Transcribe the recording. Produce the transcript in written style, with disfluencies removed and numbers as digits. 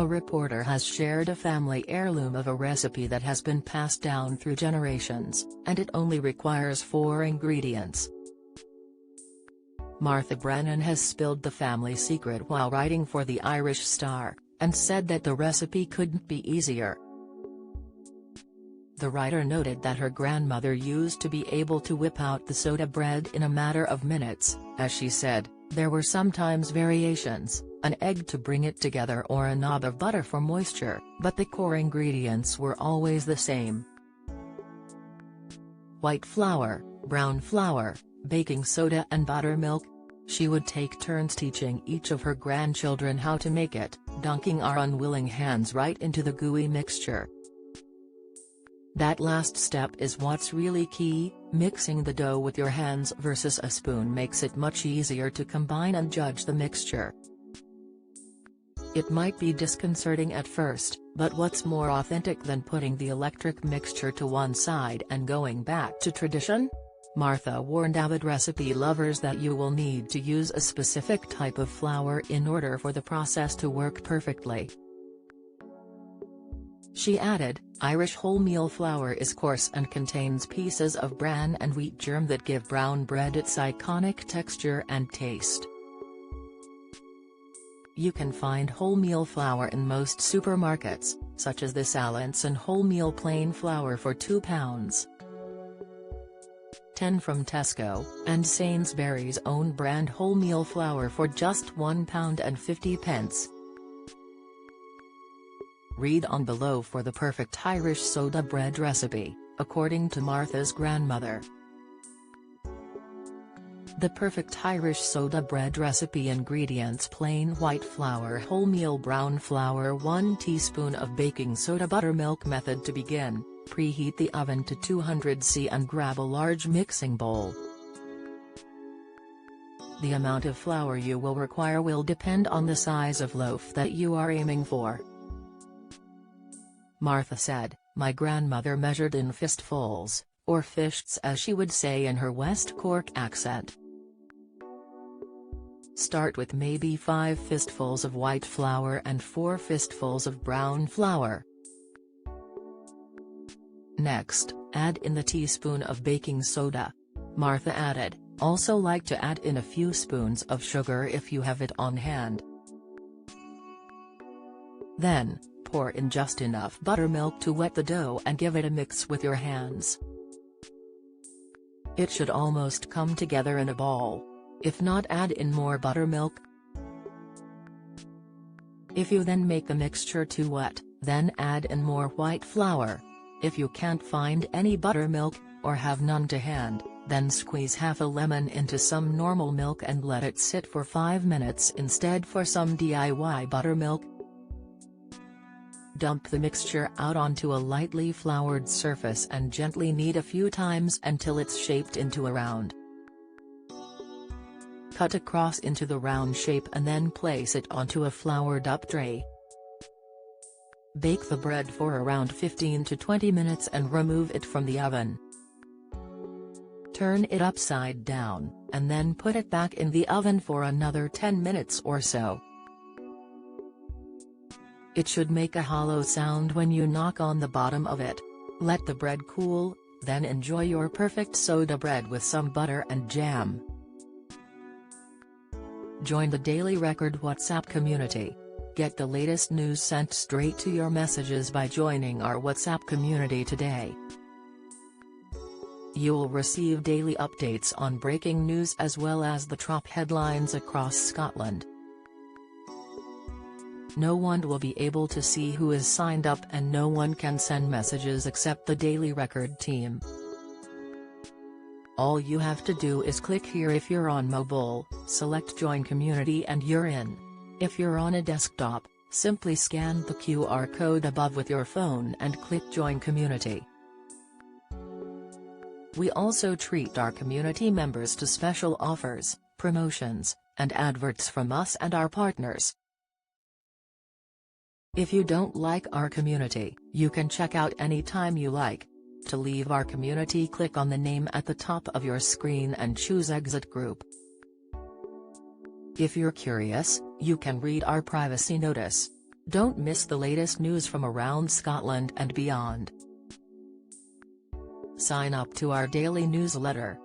A reporter has shared a family heirloom of a recipe that has been passed down through generations, and it only requires 4 ingredients. Martha Brennan has spilled the family secret while writing for the Irish Star, and said that the recipe couldn't be easier. The writer noted that her grandmother used to be able to whip out the soda bread in a matter of minutes. As she said, there were sometimes variations, an egg to bring it together or a knob of butter for moisture, but the core ingredients were always the same: white flour, brown flour, baking soda and buttermilk. She would take turns teaching each of her grandchildren how to make it, dunking our unwilling hands right into the gooey mixture. That last step is what's really key. Mixing the dough with your hands versus a spoon makes it much easier to combine and judge the mixture. It might be disconcerting at first, but what's more authentic than putting the electric mixture to one side and going back to tradition? Martha warned avid recipe lovers that you will need to use a specific type of flour in order for the process to work perfectly. She added, Irish wholemeal flour is coarse and contains pieces of bran and wheat germ that give brown bread its iconic texture and taste. You can find wholemeal flour in most supermarkets, such as this Allinson wholemeal plain flour for £2. 10 from Tesco, and Sainsbury's own brand wholemeal flour for just £1.50. Read on below for the perfect Irish soda bread recipe, according to Martha's grandmother. The perfect Irish soda bread recipe ingredients: plain white flour, wholemeal brown flour, 1 teaspoon of baking soda, buttermilk. Method to begin: preheat the oven to 200°C and grab a large mixing bowl. The amount of flour you will require will depend on the size of loaf that you are aiming for. Martha said, my grandmother measured in fistfuls, or fists as she would say in her West Cork accent. Start with maybe 5 fistfuls of white flour and 4 fistfuls of brown flour. Next, add in the teaspoon of baking soda. Martha added, also like to add in a few spoons of sugar if you have it on hand. Then, pour in just enough buttermilk to wet the dough and give it a mix with your hands. It should almost come together in a ball. If not, add in more buttermilk. If you then make the mixture too wet, then add in more white flour. If you can't find any buttermilk, or have none to hand, then squeeze half a lemon into some normal milk and let it sit for 5 minutes instead for some DIY buttermilk. Dump the mixture out onto a lightly floured surface and gently knead a few times until it's shaped into a round. Cut across into the round shape and then place it onto a floured-up tray. Bake the bread for around 15 to 20 minutes and remove it from the oven. Turn it upside down, and then put it back in the oven for another 10 minutes or so. It should make a hollow sound when you knock on the bottom of it. Let the bread cool, then enjoy your perfect soda bread with some butter and jam. Join the Daily Record WhatsApp community. Get the latest news sent straight to your messages by joining our WhatsApp community today. You'll receive daily updates on breaking news as well as the top headlines across Scotland. No one will be able to see who is signed up, and no one can send messages except the Daily Record team. All you have to do is click here if you're on mobile, select Join Community and you're in. If you're on a desktop, simply scan the QR code above with your phone and click Join Community. We also treat our community members to special offers, promotions, and adverts from us and our partners. If you don't like our community, you can check out anytime you like. To leave our community, click on the name at the top of your screen and choose Exit Group. If you're curious, you can read our privacy notice. Don't miss the latest news from around Scotland and beyond. Sign up to our daily newsletter